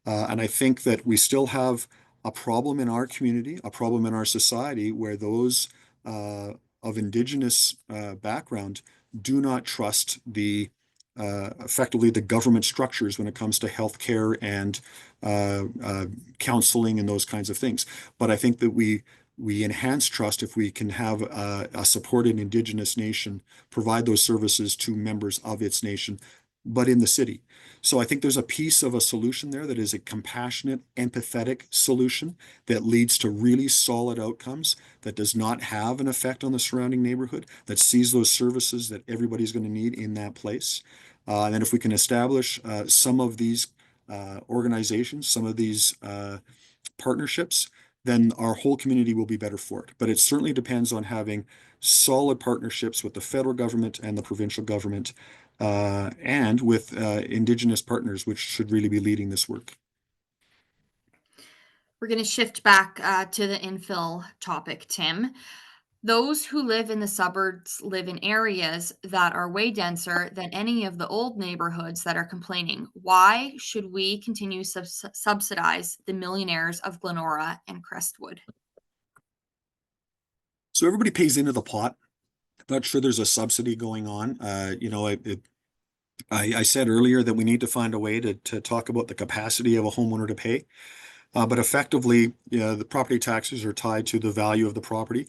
And I think that we still have a problem in our community, a problem in our society where those of Indigenous background do not trust effectively the government structures when it comes to healthcare and counseling and those kinds of things. But I think that we enhance trust if we can have a supported Indigenous nation provide those services to members of its nation, but in the city. So I think there's a piece of a solution there that is a compassionate, empathetic solution that leads to really solid outcomes, that does not have an effect on the surrounding neighborhood, that sees those services that everybody's going to need in that place. And then if we can establish some of these organizations, some of these partnerships, then our whole community will be better for it. But it certainly depends on having solid partnerships with the federal government and the provincial government, and with Indigenous partners, which should really be leading this work. We're going to shift back to the infill topic, Tim. Those who live in the suburbs live in areas that are way denser than any of the old neighborhoods that are complaining. Why should we continue subsidize the millionaires of Glenora and Crestwood? So everybody pays into the pot. Not sure there's a subsidy going on. I said earlier that we need to find a way to talk about the capacity of a homeowner to pay. But effectively, the property taxes are tied to the value of the property,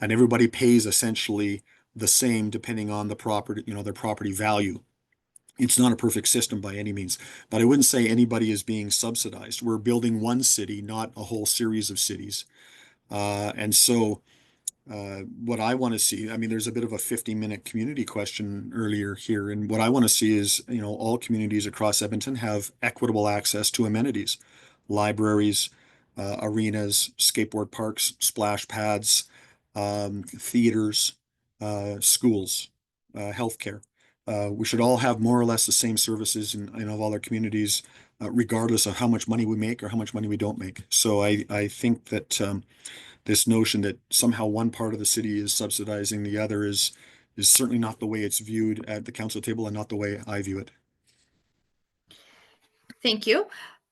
and everybody pays essentially the same depending on the property, their property value. It's not a perfect system by any means, but I wouldn't say anybody is being subsidized. We're building one city, not a whole series of cities. And so what I want to see, I mean, there's a bit of a 50-minute community question earlier here. And what I want to see is, all communities across Edmonton have equitable access to amenities, libraries, arenas, skateboard parks, splash pads, theaters, schools, healthcare. We should all have more or less the same services in all our communities, regardless of how much money we make or how much money we don't make. So I think that this notion that somehow one part of the city is subsidizing the other is certainly not the way it's viewed at the council table and not the way I view it. Thank you.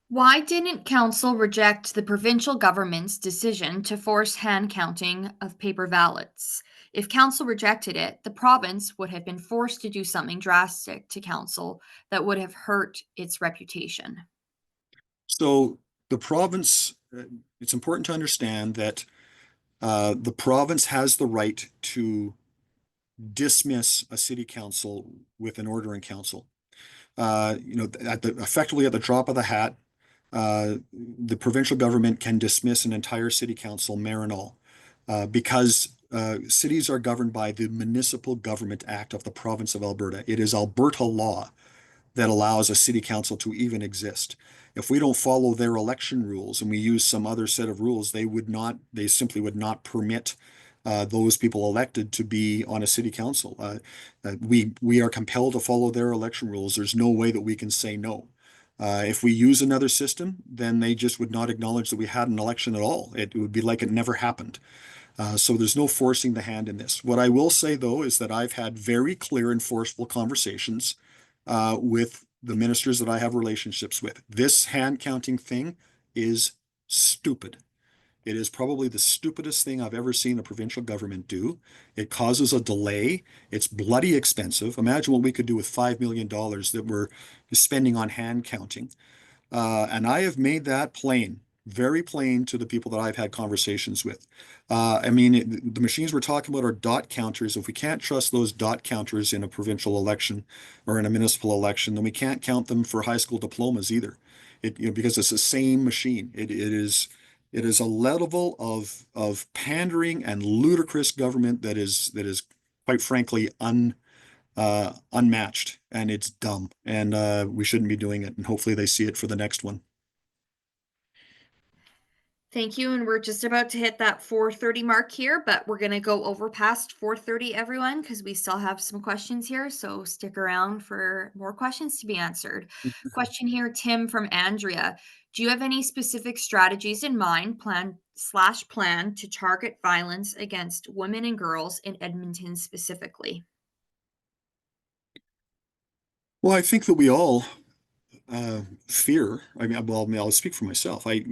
Why didn't council reject the provincial government's decision to force hand counting of paper ballots? If council rejected it, the province would have been forced to do something drastic to council that would have hurt its reputation. So the province, it's important to understand that the province has the right to dismiss a city council with an order in council. Effectively at the drop of the hat, the provincial government can dismiss an entire city council, mayor and all, because cities are governed by the Municipal Government Act of the province of Alberta. It is Alberta law that allows a city council to even exist. If we don't follow their election rules and we use some other set of rules, they simply would not permit those people elected to be on a city council. We are compelled to follow their election rules. There's no way that we can say no. If we use another system, then they just would not acknowledge that we had an election at all. It would be like it never happened. So there's no forcing the hand in this. What I will say, though, is that I've had very clear and forceful conversations with the ministers that I have relationships with. This hand counting thing is stupid. It is probably the stupidest thing I've ever seen a provincial government do. It causes a delay. It's bloody expensive. Imagine what we could do with $5 million that we're spending on hand counting. And I have made that plain, very plain to the people that I've had conversations with. I mean, the machines we're talking about are dot counters. If we can't trust those dot counters in a provincial election or in a municipal election, then we can't count them for high school diplomas either. Because it's the same machine. It is a level of pandering and ludicrous government that is quite frankly unmatched, and it's dumb, and we shouldn't be doing it. And hopefully they see it for the next one. Thank you, and we're just about to hit that 4:30 mark here, but we're gonna go over past 4:30, everyone, because we still have some questions here, so stick around for more questions to be answered. Question here, Tim from Andrea. Do you have any specific strategies in mind, plan to target violence against women and girls in Edmonton specifically? Well, I think that we all fear. I mean, I'll speak for myself. I've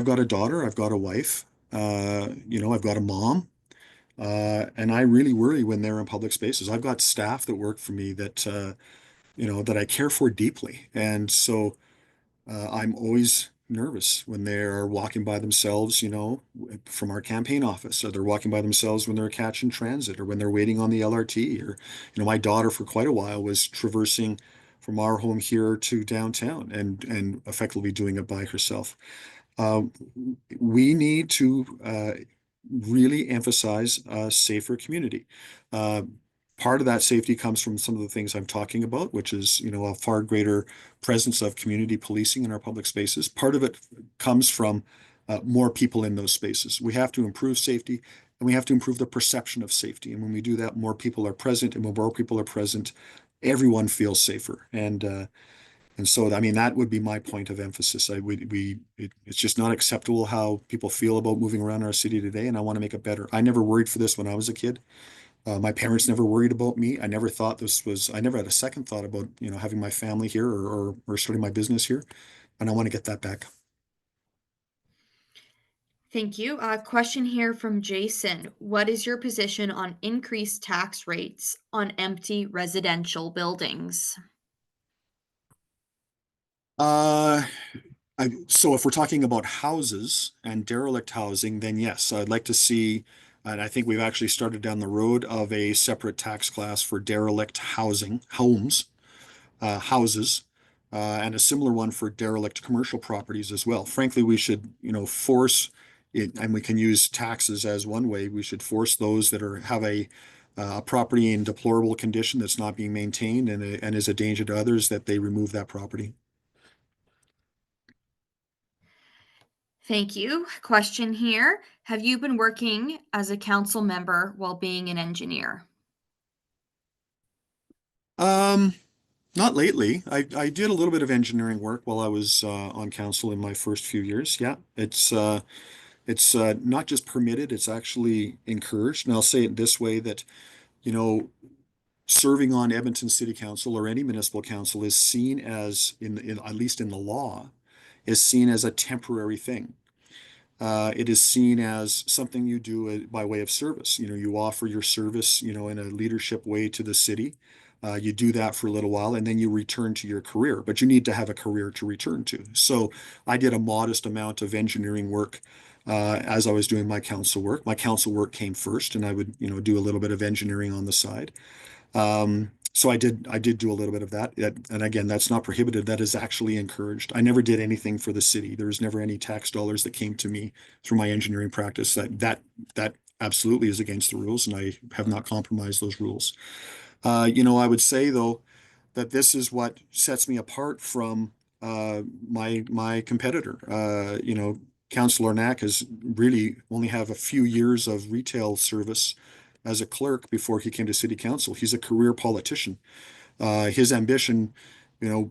got a daughter, I've got a wife, I've got a mom, and I really worry when they're in public spaces. I've got staff that work for me that I care for deeply, and so I'm always nervous when they're walking by themselves, from our campaign office, or they're walking by themselves when they're catching transit, or when they're waiting on the LRT, or, my daughter for quite a while was traversing from our home here to downtown and effectively doing it by herself. Uh, we need to really emphasize a safer community. Uh, Part of that safety comes from some of the things I'm talking about, which is, a far greater presence of community policing in our public spaces. Part of it comes from more people in those spaces. We have to improve safety, and we have to improve the perception of safety. And when we do that, more people are present, and when more people are present, everyone feels safer. And so, I mean, that would be my point of emphasis. It's just not acceptable how people feel about moving around our city today, and I want to make it better. I never worried for this when I was a kid. My parents never worried about me. I never had a second thought about, having my family here, or starting my business here. And I want to get that back. Thank you. Question here from Jason. What is your position on increased tax rates on empty residential buildings? Uh, so if we're talking about houses and derelict housing, then yes, I'd like to see, and I think we've actually started down the road of a separate tax class for derelict houses, and a similar one for derelict commercial properties as well. Frankly, we should, force it, and we can use taxes as one way. We should force those that have a property in deplorable condition that's not being maintained and is a danger to others, that they remove that property. Thank you. Question here. Have you been working as a council member while being an engineer? Um, Not lately. I did a little bit of engineering work while I was on council in my first few years. Yeah, it's not just permitted; it's actually encouraged. And I'll say it this way: that you know, serving on Edmonton City Council or any municipal council is seen as, at least in the law, is seen as a temporary thing. It is seen as something you do by way of service. You offer your service, in a leadership way to the city. You do that for a little while, and then you return to your career, but you need to have a career to return to. So I did a modest amount of engineering work as I was doing my council work. My council work came first, and I would, do a little bit of engineering on the side. So I did do a little bit of that. And again, that's not prohibited. That is actually encouraged. I never did anything for the city. There was never any tax dollars that came to me through my engineering practice. That absolutely is against the rules, and I have not compromised those rules. I would say though that this is what sets me apart from my competitor. Councillor Knack has really only have a few years of retail service as a clerk before he came to city council. He's a career politician. His ambition,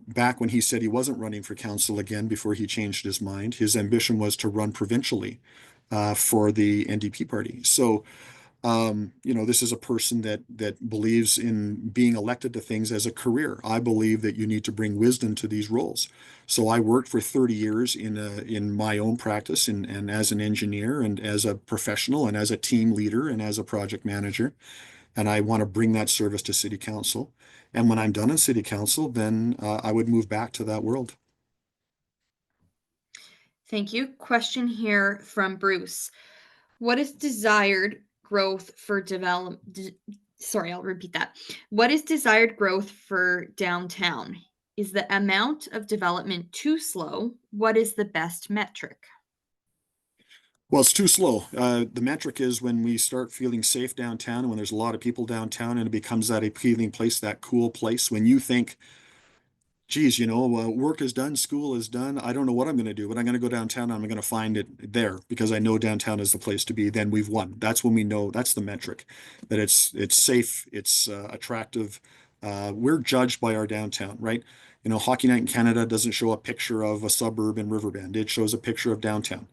back when he said he wasn't running for council again before he changed his mind, his ambition was to run provincially for the NDP party. So, this is a person that believes in being elected to things as a career. I believe that you need to bring wisdom to these roles. So I worked for 30 years in my own practice and as an engineer and as a professional and as a team leader and as a project manager. And I want to bring that service to city council. And when I'm done in city council, then I would move back to that world. Thank you. Question here from Bruce. What is desired growth for sorry, I'll repeat that. What is desired growth for downtown? Is the amount of development too slow? What is the best metric? Well, it's too slow. The metric is when we start feeling safe downtown and when there's a lot of people downtown and it becomes that appealing place, that cool place. When you think, geez, work is done, school is done. I don't know what I'm going to do, but I'm going to go downtown and I'm going to find it there because I know downtown is the place to be. Then we've won. That's when we know that's the metric, that it's safe, it's attractive. We're judged by our downtown, right? Hockey Night in Canada doesn't show a picture of a suburb in Riverbend. It shows a picture of downtown.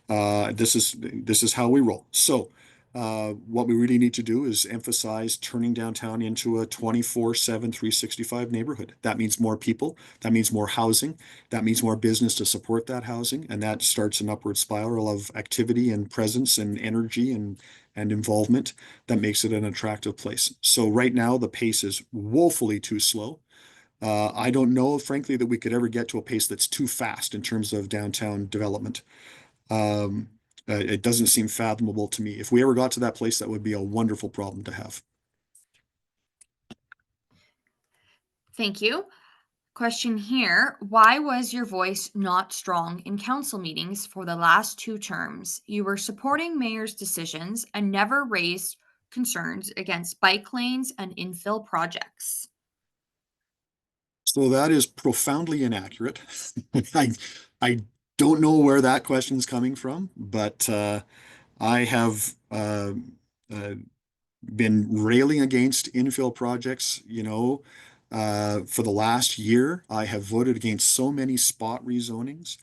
This is how we roll. So what we really need to do is emphasize turning downtown into a 24/7, 365 neighborhood. That means more people. That means more housing. That means more business to support that housing. And that starts an upward spiral of activity and presence and energy and involvement that makes it an attractive place. So right now, the pace is woefully too slow. I don't know, frankly, that we could ever get to a pace that's too fast in terms of downtown development. Um, it doesn't seem fathomable to me. If we ever got to that place, that would be a wonderful problem to have. Thank you. Question here. Why was your voice not strong in council meetings for the last two terms? You were supporting mayor's decisions and never raised concerns against bike lanes and infill projects. So that is profoundly inaccurate. I I don't know where that question's coming from, but I have uh, been railing against infill projects, for the last year. I have voted against so many spot rezonings.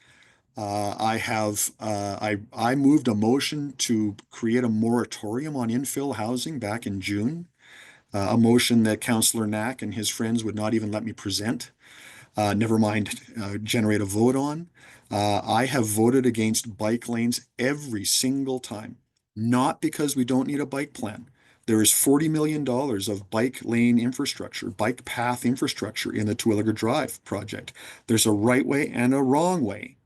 I moved a motion to create a moratorium on infill housing back in June, a motion that Councillor Knack and his friends would not even let me present, never mind generate a vote on. I have voted against bike lanes every single time, not because we don't need a bike plan. There is $40 million of bike lane infrastructure, bike path infrastructure in the Terwilliger Drive project. There's a right way and a wrong way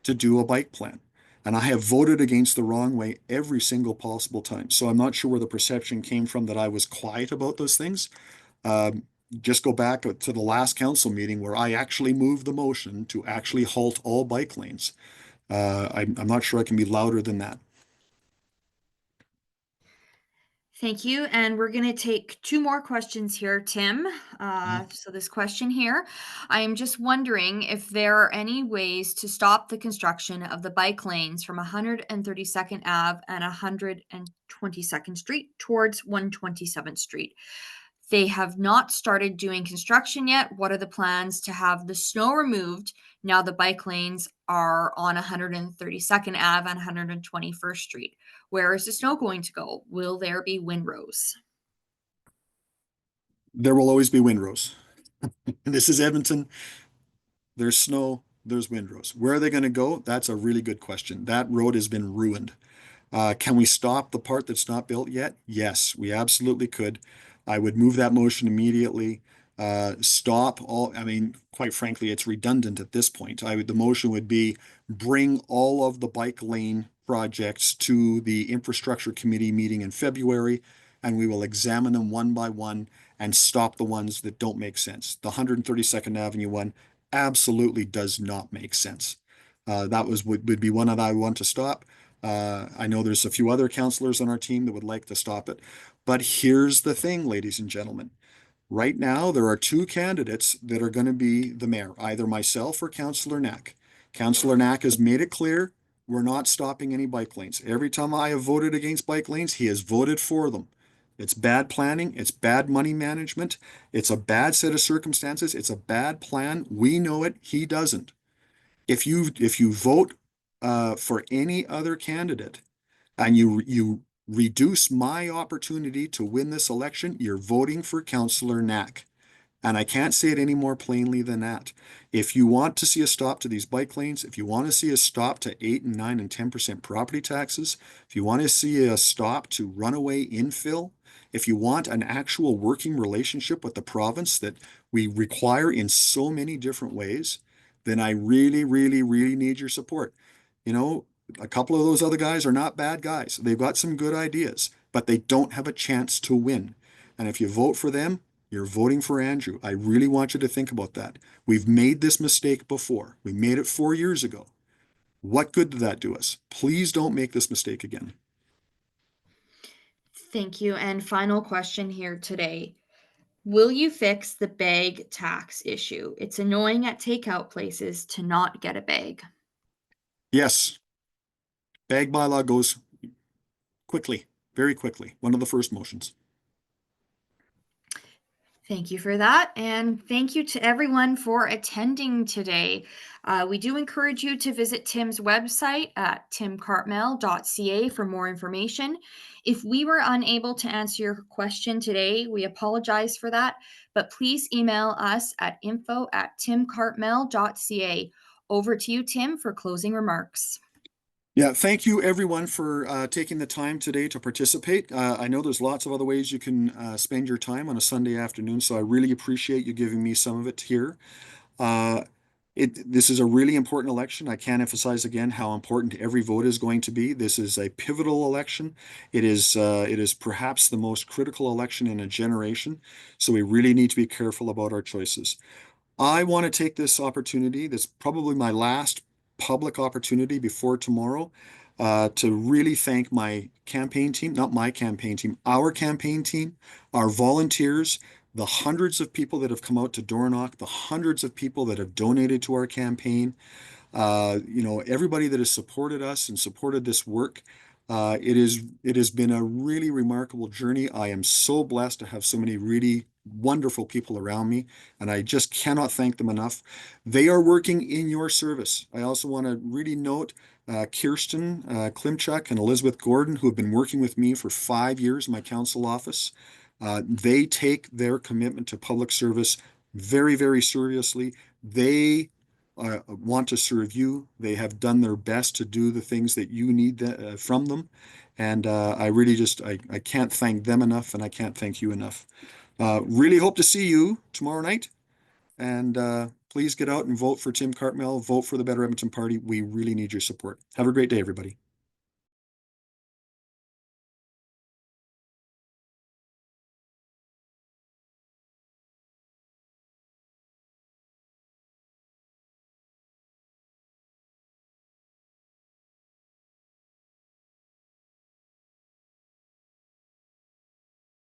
to do a bike plan. And I have voted against the wrong way every single possible time. So I'm not sure where the perception came from that I was quiet about those things. Um, just go back to the last council meeting where I actually moved the motion to actually halt all bike lanes. I'm not sure I can be louder than that. Thank you. And we're going to take two more questions here, Tim. Mhm. So, this question here, I am just wondering if there are any ways to stop the construction of the bike lanes from 132nd Ave and 122nd Street towards 127th Street. They have not started doing construction yet. What are the plans to have the snow removed now the bike lanes are on 132nd Ave and 121st Street? Where is the snow going to go? Will there be windrows? There will always be windrows. This is Edmonton. There's snow, there's windrows. Where are they going to go? That's a really good question. That road has been ruined. Can we stop the part that's not built yet? Yes, we absolutely could. I would move that motion immediately. Stop all, I mean, quite frankly, it's redundant at this point. The motion would be bring all of the bike lane projects to the infrastructure committee meeting in February, and we will examine them one by one and stop the ones that don't make sense. The 132nd Avenue one absolutely does not make sense. That would be one that I want to stop. I know there's a few other councillors on our team that would like to stop it. But here's the thing, ladies and gentlemen. Right now, there are two candidates that are going to be the mayor, either myself or Councillor Knack. Councillor Knack has made it clear we're not stopping any bike lanes. Every time I have voted against bike lanes, he has voted for them. It's bad planning. It's bad money management. It's a bad set of circumstances. It's a bad plan. We know it. He doesn't. If you vote for any other candidate and you reduce my opportunity to win this election, you're voting for Councillor Knack. And I can't say it any more plainly than that. If you want to see a stop to these bike lanes, if you want to see a stop to 8 and 9 and 10% property taxes, if you want to see a stop to runaway infill, if you want an actual working relationship with the province that we require in so many different ways, then I really, really, really need your support. You know, a couple of those other guys are not bad guys. They've got some good ideas, but they don't have a chance to win. And if you vote for them, you're voting for Andrew. I really want you to think about that. We've made this mistake before. We made it 4 years ago. What good did that do us? Please don't make this mistake again. Thank you. And final question here today. Will you fix the bag tax issue? It's annoying at takeout places to not get a bag. Yes, bag bylaw goes quickly, very quickly. One of the first motions. Thank you for that. And thank you to everyone for attending today. We do encourage you to visit Tim's website at timcartmell.ca for more information. If we were unable to answer your question today, we apologize for that, but please email us at info@timcartmell.ca. Over to you, Tim, for closing remarks. Yeah, thank you everyone for taking the time today to participate. I know there's lots of other ways you can spend your time on a Sunday afternoon, so I really appreciate you giving me some of it here. Uh, this is a really important election. I can't emphasize again how important every vote is going to be. This is a pivotal election. It is perhaps the most critical election in a generation, so we really need to be careful about our choices. I want to take this opportunity, that's probably my last public opportunity before tomorrow, to really thank my campaign team, not my campaign team, our campaign team, our volunteers, the hundreds of people that have come out to door knock, the hundreds of people that have donated to our campaign, everybody that has supported us and supported this work. It has been a really remarkable journey. I am so blessed to have so many really wonderful people around me, and I just cannot thank them enough. They are working in your service. I also want to really note Kirsten Klimchuk and Elizabeth Gordon, who have been working with me for 5 years in my council office. They take their commitment to public service very, very seriously. They want to serve you. They have done their best to do the things that you need from them. And I really I can't thank them enough, and I can't thank you enough. Really hope to see you tomorrow night. And please get out and vote for Tim Cartmell. Vote for the Better Edmonton Party. We really need your support. Have a great day, everybody.